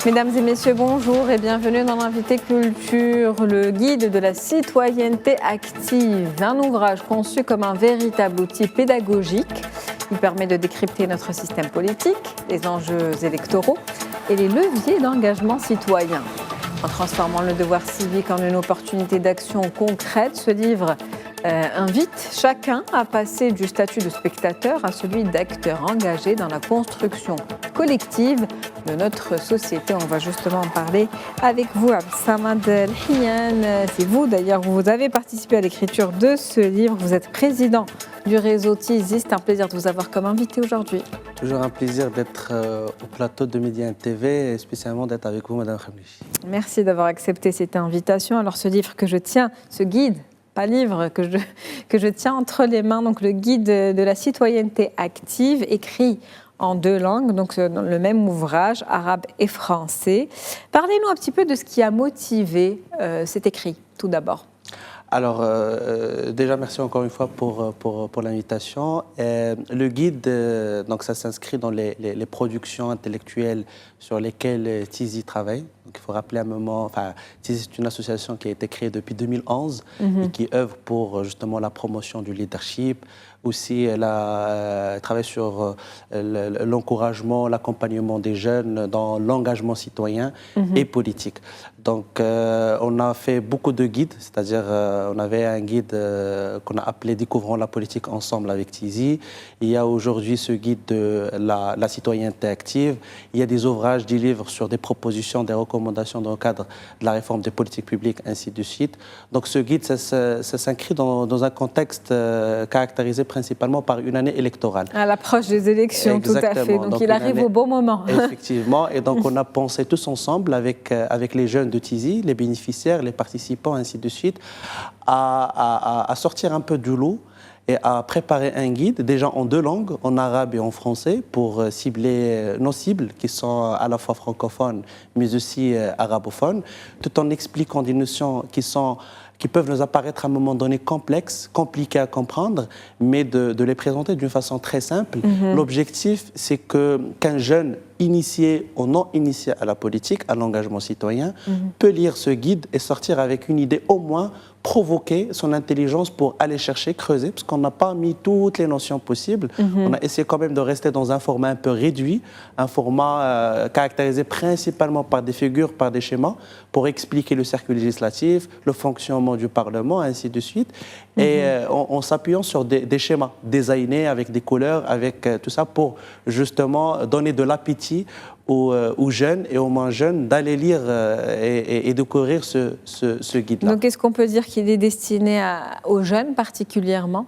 Mesdames et messieurs, bonjour et bienvenue dans l'Invité Culture, le guide de la citoyenneté active, un ouvrage conçu comme un véritable outil pédagogique. Il permet de décrypter notre système politique, les enjeux électoraux et les leviers d'engagement citoyen. En transformant le devoir civique en une opportunité d'action concrète, ce livre invite chacun à passer du statut de spectateur à celui d'acteur engagé dans la construction collective de notre société. On va justement en parler avec vous, Absamad El-Hiyan. C'est vous d'ailleurs, vous avez participé à l'écriture de ce livre. Vous êtes président du réseau TISI. C'est un plaisir de vous avoir comme invité aujourd'hui. Toujours un plaisir d'être au plateau de Média TV et spécialement d'être avec vous, Madame Khamlichi. Merci d'avoir accepté cette invitation. Alors ce livre que je tiens, ce guide, pas livre, que je tiens entre les mains, donc le guide de la citoyenneté active, écrit en deux langues, donc dans le même ouvrage, arabe et français. Parlez-nous un petit peu de ce qui a motivé cet écrit, tout d'abord. Alors, déjà, merci encore une fois pour l'invitation. Le guide, donc ça s'inscrit dans les productions intellectuelles sur lesquelles TISI travaille. Donc, il faut rappeler un moment, enfin, TISI, c'est une association qui a été créée depuis 2011 et qui œuvre pour justement la promotion du leadership. Aussi, elle travaille sur l'encouragement, l'accompagnement des jeunes dans l'engagement citoyen et politique. Donc, on a fait beaucoup de guides, c'est-à-dire on avait un guide qu'on a appelé Découvrons la politique ensemble avec TISI. Il y a aujourd'hui ce guide de la citoyenneté active. Il y a des ouvrages, des livres sur des propositions, des recommandations dans le cadre de la réforme des politiques publiques, ainsi de suite. Donc, ce guide, ça s'inscrit dans un contexte caractérisé principalement par une année électorale. À l'approche des élections, exactement. Tout à fait. Donc il arrive au bon moment. Effectivement. Et donc, on a pensé tous ensemble avec les jeunes de TISI, les bénéficiaires, les participants, ainsi de suite, à sortir un peu du lot et à préparer un guide, déjà en deux langues, en arabe et en français, pour cibler nos cibles, qui sont à la fois francophones, mais aussi arabophones, tout en expliquant des notions qui peuvent nous apparaître à un moment donné complexes, compliquées à comprendre, mais de les présenter d'une façon très simple. L'objectif, c'est qu'un jeune initié ou non initié à la politique, à l'engagement citoyen, peut lire ce guide et sortir avec une idée, au moins provoquer son intelligence pour aller chercher, creuser, parce qu'on n'a pas mis toutes les notions possibles. On a essayé quand même de rester dans un format un peu réduit, un format caractérisé principalement par des figures, par des schémas, pour expliquer le circuit législatif, le fonctionnement du Parlement, ainsi de suite, et en s'appuyant sur des schémas designés avec des couleurs, avec tout ça, pour justement donner de l'appétit aux jeunes et aux moins jeunes d'aller lire et découvrir ce guide-là. Donc, est-ce qu'on peut dire qu'il est destiné aux jeunes particulièrement ?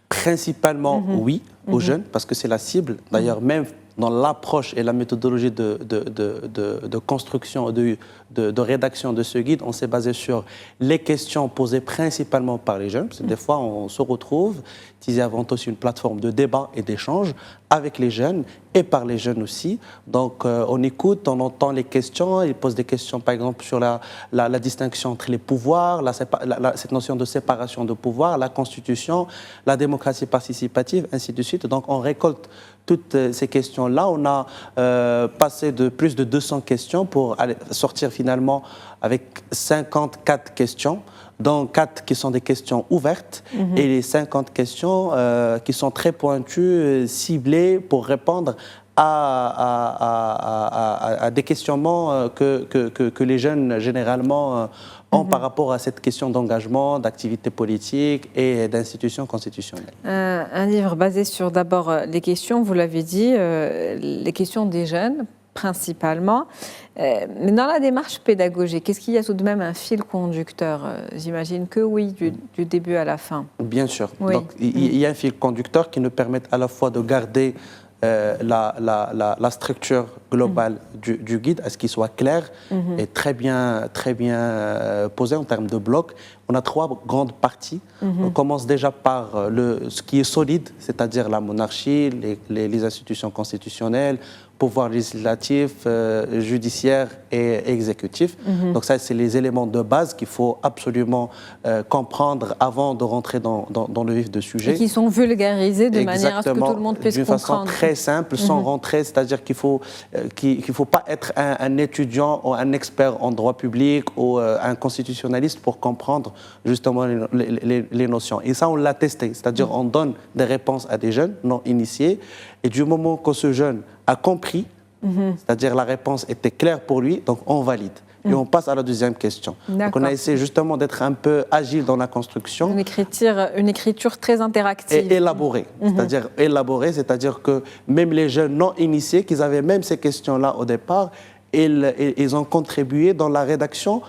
Principalement, oui, aux jeunes, parce que c'est la cible. D'ailleurs, même dans l'approche et la méthodologie de construction, de rédaction de ce guide, on s'est basé sur les questions posées principalement par les jeunes. Parce que des fois, on se retrouve, TISI avant aussi une plateforme de débat et d'échange avec les jeunes et par les jeunes aussi. Donc, on écoute, on entend les questions. Ils posent des questions, par exemple, sur la distinction entre les pouvoirs, cette notion de séparation de pouvoir, la Constitution, la démocratie participative, ainsi de suite. Donc, on récolte toutes ces questions-là. On a passé de plus de 200 questions pour sortir finalement avec 54 questions, dont 4 qui sont des questions ouvertes et les 50 questions qui sont très pointues, ciblées pour répondre à des questionnements que les jeunes généralement ont par rapport à cette question d'engagement, d'activité politique et d'institutions constitutionnelles. Un livre basé sur d'abord les questions, vous l'avez dit, les questions des jeunes principalement. Mais dans la démarche pédagogique, est-ce qu'il y a tout de même un fil conducteur ? J'imagine que oui, du début à la fin. Bien sûr. Oui. Donc, il y a un fil conducteur qui nous permet à la fois de garder la structure globale du guide, à ce qu'il soit clair et très bien posé en termes de blocs. On a 3 grandes parties. On commence déjà par ce qui est solide, c'est-à-dire la monarchie, les institutions constitutionnelles, pouvoir législatif, judiciaire et exécutif. Donc ça, c'est les éléments de base qu'il faut absolument comprendre avant de rentrer dans le vif du sujet. Et qui sont vulgarisés de manière à ce que tout le monde puisse comprendre. D'une façon très simple, sans rentrer, c'est-à-dire qu'il faut pas être un étudiant ou un expert en droit public ou un constitutionnaliste pour comprendre justement les notions. Et ça, on l'a testé, c'est-à-dire on donne des réponses à des jeunes non initiés, et du moment que ce jeune a compris, c'est-à-dire la réponse était claire pour lui, donc on valide. Et on passe à la deuxième question. Donc on a essayé justement d'être un peu agile dans la construction. Une écriture très interactive. Et élaborée. C'est-à-dire que même les jeunes non initiés, qu'ils avaient même ces questions-là au départ, ils ont contribué dans la rédaction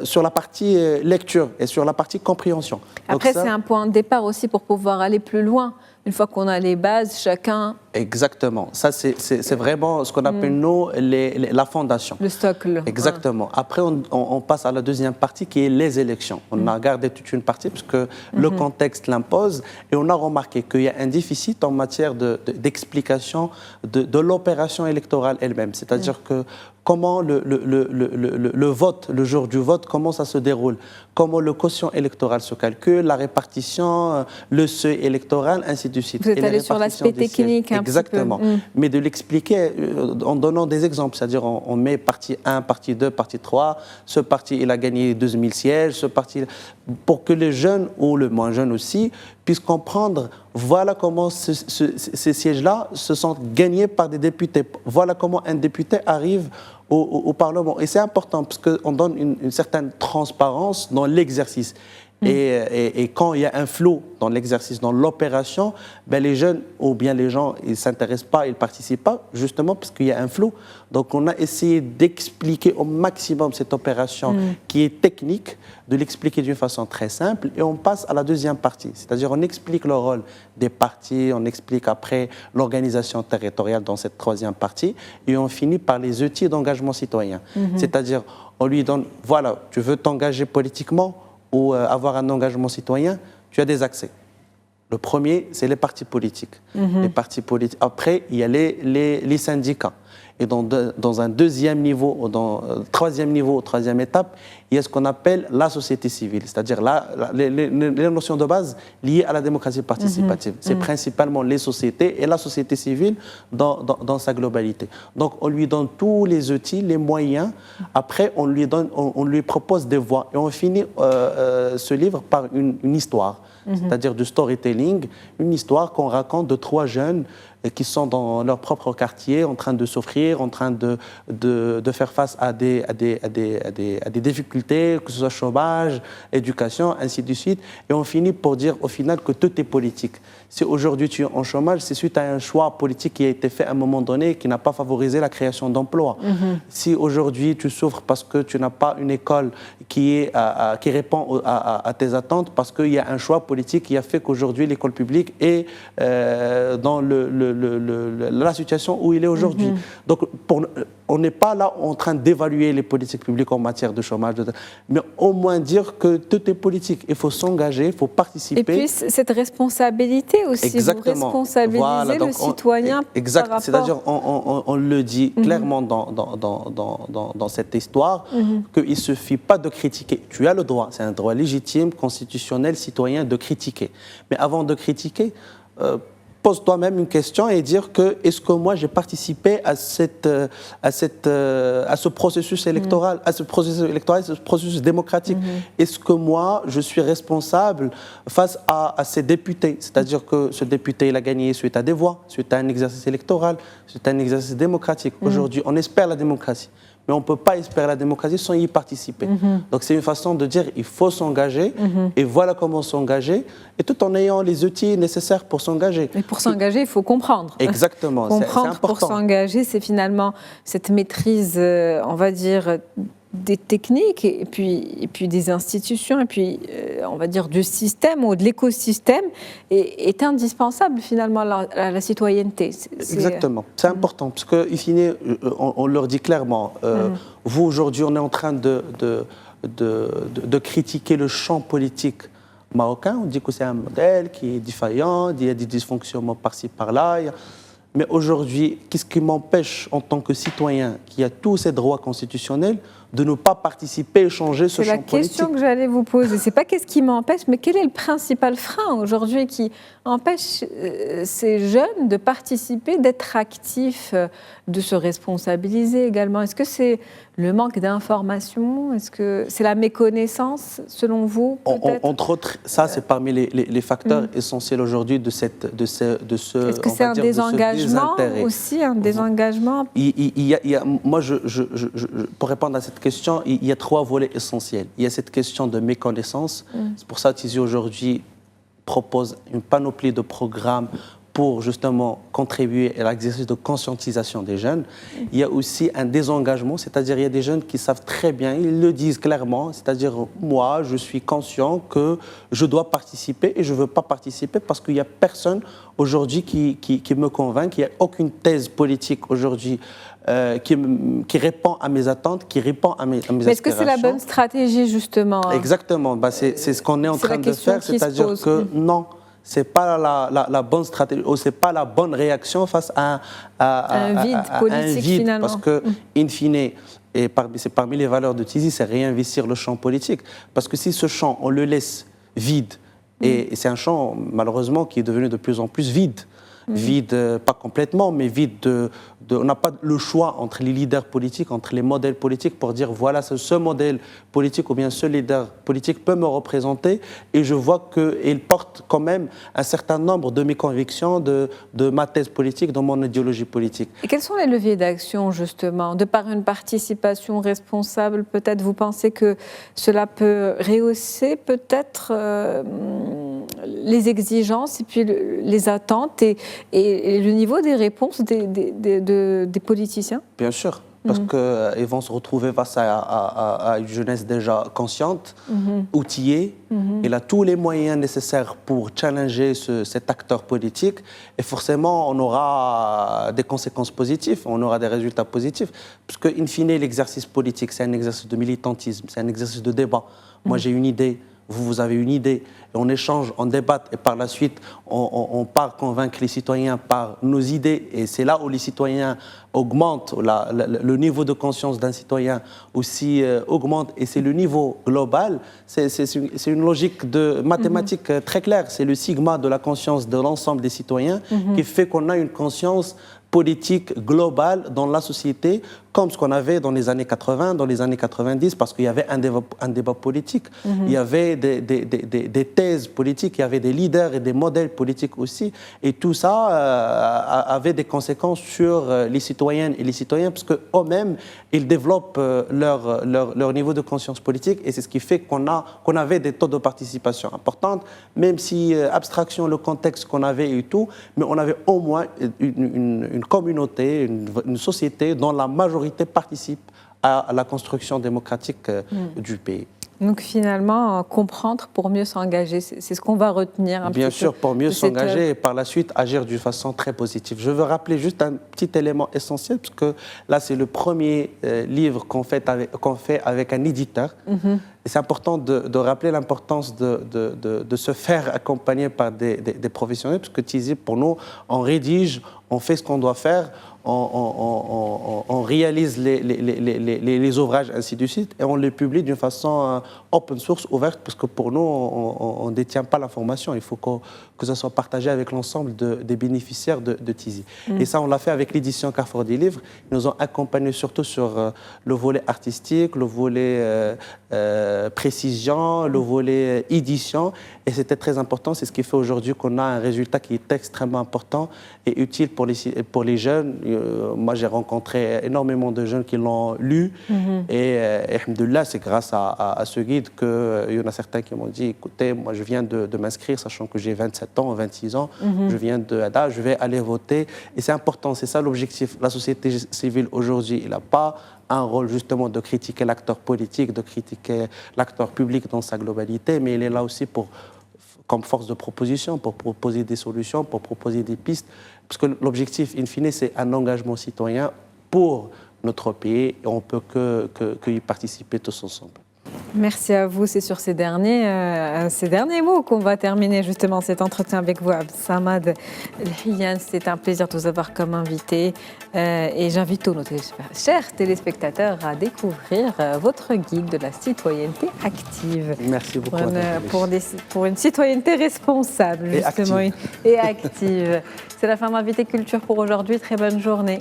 sur la partie lecture et sur la partie compréhension. Après, c'est un point de départ aussi pour pouvoir aller plus loin. Une fois qu'on a les bases, chacun... Exactement. Ça, c'est vraiment ce qu'on appelle, nous, la fondation. Le socle. Exactement. Après, on passe à la deuxième partie qui est les élections. On a gardé toute une partie parce que le contexte l'impose et on a remarqué qu'il y a un déficit en matière d'explication de l'opération électorale elle-même. C'est-à-dire que comment le vote, le jour du vote, comment ça se déroule, comment le quotient électoral se calcule, la répartition, le seuil électoral, ainsi de suite. Vous êtes allé sur l'aspect technique un Exactement. petit peu. Mais de l'expliquer en donnant des exemples, c'est-à-dire on met partie 1, partie 2, partie 3, ce parti il a gagné 12 000 sièges, ce parti... pour que les jeunes, ou le moins jeunes aussi, puissent comprendre, voilà comment ces sièges-là se sont gagnés par des députés, voilà comment un député arrive au Parlement. Et c'est important parce qu'on donne une certaine transparence dans l'exercice. Et quand il y a un flou dans l'exercice, dans l'opération, ben les jeunes ou bien les gens, ils ne s'intéressent pas, ils ne participent pas, justement parce qu'il y a un flou. Donc on a essayé d'expliquer au maximum cette opération qui est technique, de l'expliquer d'une façon très simple, et on passe à la deuxième partie. C'est-à-dire on explique le rôle des partis, on explique après l'organisation territoriale dans cette troisième partie, et on finit par les outils d'engagement citoyen. C'est-à-dire on lui donne, voilà, tu veux t'engager politiquement ou avoir un engagement citoyen, tu as des accès. Le premier, c'est les partis politiques. Les partis politiques. Après, il y a les syndicats. Et dans un deuxième niveau, ou dans troisième niveau, troisième étape, il y a ce qu'on appelle la société civile, c'est-à-dire les notions de base liées à la démocratie participative. C'est principalement les sociétés et la société civile dans sa globalité. Donc on lui donne tous les outils, les moyens. Après, on lui propose des voies. Et on finit ce livre par une histoire, c'est-à-dire du storytelling, une histoire qu'on raconte de 3 jeunes qui sont dans leur propre quartier, en train de souffrir, en train de faire face à des difficultés, que ce soit chômage, éducation, ainsi de suite. Et on finit pour dire au final que tout est politique. Si aujourd'hui tu es en chômage, c'est suite à un choix politique qui a été fait à un moment donné qui n'a pas favorisé la création d'emplois. Si aujourd'hui tu souffres parce que tu n'as pas une école qui répond à tes attentes, parce qu'il y a un choix politique qui a fait qu'aujourd'hui l'école publique est dans la situation où il est aujourd'hui. Donc on n'est pas là en train d'évaluer les politiques publiques en matière de chômage, mais au moins dire que tout est politique. Il faut s'engager, il faut participer. Et puis cette responsabilité aussi, exactement. Vous responsabilisez voilà, le citoyen exact. par rapport... C'est-à-dire on le dit clairement dans cette histoire, qu'il ne suffit pas de critiquer. Tu as le droit, c'est un droit légitime, constitutionnel, citoyen de critiquer. Mais avant de critiquer, pose toi-même une question et dire que est-ce que moi j'ai participé à ce processus électoral, ce processus démocratique. Est-ce que moi je suis responsable face à ces députés, c'est-à-dire que ce député il a gagné suite à des voix, suite à un exercice électoral, suite à un exercice démocratique. Aujourd'hui, on espère la démocratie. Mais on ne peut pas espérer la démocratie sans y participer. Donc c'est une façon de dire il faut s'engager, et voilà comment s'engager, et tout en ayant les outils nécessaires pour s'engager. Et pour s'engager, il faut comprendre. Exactement, comprendre c'est important. Pour s'engager, c'est finalement cette maîtrise, on va dire, des techniques et puis des institutions et puis on va dire du système ou de l'écosystème est indispensable finalement à la citoyenneté. Exactement, c'est important parce que on leur dit clairement, vous aujourd'hui on est en train de critiquer le champ politique marocain, on dit que c'est un modèle qui est défaillant, il y a des dysfonctionnements par-ci par-là. Mais aujourd'hui, qu'est-ce qui m'empêche en tant que citoyen qui a tous ces droits constitutionnels de ne pas participer et changer ce champ politique? C'est la question que j'allais vous poser. C'est pas qu'est-ce qui m'empêche, mais quel est le principal frein aujourd'hui qui empêche ces jeunes de participer, d'être actifs, de se responsabiliser également? Est-ce que c'est le manque d'information? Est-ce que c'est la méconnaissance, selon vous, peut-être? Entre autres, ça, c'est parmi les facteurs essentiels aujourd'hui de ce Est-ce que c'est un désengagement aussi, un désengagement? Moi, pour répondre à cette question, il y a 3 volets essentiels. Il y a cette question de méconnaissance. C'est pour ça que TISI aujourd'hui propose une panoplie de programmes pour justement contribuer à l'exercice de conscientisation des jeunes. Il y a aussi un désengagement, c'est-à-dire il y a des jeunes qui savent très bien, ils le disent clairement, c'est-à-dire moi, je suis conscient que je dois participer et je ne veux pas participer parce qu'il n'y a personne aujourd'hui qui me convainc, qu'il n'y a aucune thèse politique aujourd'hui qui répond à mes attentes, qui répond à mes aspirations. Est-ce que c'est la bonne stratégie, justement? Exactement. C'est ce qu'on est en train de faire, c'est-à-dire que non, ce n'est pas la bonne stratégie, ou ce n'est pas la bonne réaction face à un vide politique, finalement. Parce que, in fine, et c'est parmi les valeurs de TISI, c'est réinvestir le champ politique. Parce que si ce champ, on le laisse vide, et c'est un champ, malheureusement, qui est devenu de plus en plus vide, vide, pas complètement, mais vide on n'a pas le choix entre les leaders politiques, entre les modèles politiques pour dire voilà, ce modèle politique ou bien ce leader politique peut me représenter et je vois qu'il porte quand même un certain nombre de mes convictions, de ma thèse politique, de mon idéologie politique. Et quels sont les leviers d'action justement? De par une participation responsable, peut-être vous pensez que cela peut rehausser peut-être les exigences et puis les attentes et le niveau des réponses des politiciens? Bien sûr, parce qu'ils vont se retrouver face à une jeunesse déjà consciente, outillée. Elle a tous les moyens nécessaires pour challenger cet acteur politique. Et forcément, on aura des conséquences positives, on aura des résultats positifs. Parce que, in fine, l'exercice politique, c'est un exercice de militantisme, c'est un exercice de débat. Moi, j'ai une idée. Vous avez une idée, et on échange, on débatte, et par la suite, on part convaincre les citoyens par nos idées. Et c'est là où les citoyens augmentent, le niveau de conscience d'un citoyen aussi augmente, et c'est le niveau global. C'est une logique de mathématiques très claire. C'est le sigma de la conscience de l'ensemble des citoyens qui fait qu'on a une conscience politique globale dans la société, comme ce qu'on avait dans les années 80, dans les années 90, parce qu'il y avait un débat politique, il y avait des thèses politiques, il y avait des leaders et des modèles politiques aussi, et tout ça avait des conséquences sur les citoyennes et les citoyens, parce qu'eux-mêmes, ils développent leur niveau de conscience politique, et c'est ce qui fait qu'on avait des taux de participation importants, même si, abstraction, le contexte qu'on avait et tout, mais on avait au moins une communauté, une société dont la majorité participe à la construction démocratique du pays. Donc finalement, comprendre pour mieux s'engager, c'est ce qu'on va retenir. Bien sûr, pour mieux s'engager et par la suite agir d'une façon très positive. Je veux rappeler juste un petit élément essentiel, parce que là, c'est le premier livre qu'on fait avec un éditeur. Et c'est important de rappeler l'importance de se faire accompagner par des professionnels, parce que TISI, pour nous, on rédige, on fait ce qu'on doit faire, on réalise les ouvrages, ainsi de suite, et on les publie d'une façon open source, ouverte, parce que pour nous, on ne détient pas l'information. Il faut que ça soit partagé avec l'ensemble des bénéficiaires de TISI. Et ça, on l'a fait avec l'édition Carrefour des livres. Ils nous ont accompagnés surtout sur le volet artistique, le volet précision, le volet édition, et c'était très important. C'est ce qui fait aujourd'hui qu'on a un résultat qui est extrêmement important et utile pour les jeunes. Moi, j'ai rencontré énormément de jeunes qui l'ont lu, et alhamdoulilah, c'est grâce à ce guide qu'il y en a certains qui m'ont dit, écoutez, moi je viens de m'inscrire, sachant que j'ai 27 ans, 26 ans, je viens de Ada, je vais aller voter, et c'est important, c'est ça l'objectif. La société civile aujourd'hui, il n'a pas un rôle justement de critiquer l'acteur politique, de critiquer l'acteur public dans sa globalité, mais il est là aussi comme force de proposition, pour proposer des solutions, pour proposer des pistes, parce que l'objectif, in fine, c'est un engagement citoyen pour notre pays, et on ne peut que y participer tous ensemble. Merci à vous. C'est sur ces derniers mots qu'on va terminer justement cet entretien avec vous, Abdessamad El-Hiyan. C'est un plaisir de vous avoir comme invité et j'invite tous nos chers téléspectateurs à découvrir votre guide de la citoyenneté active. Merci beaucoup. Pour une citoyenneté responsable, justement, et active. C'est la fin d'Invité Culture pour aujourd'hui. Très bonne journée.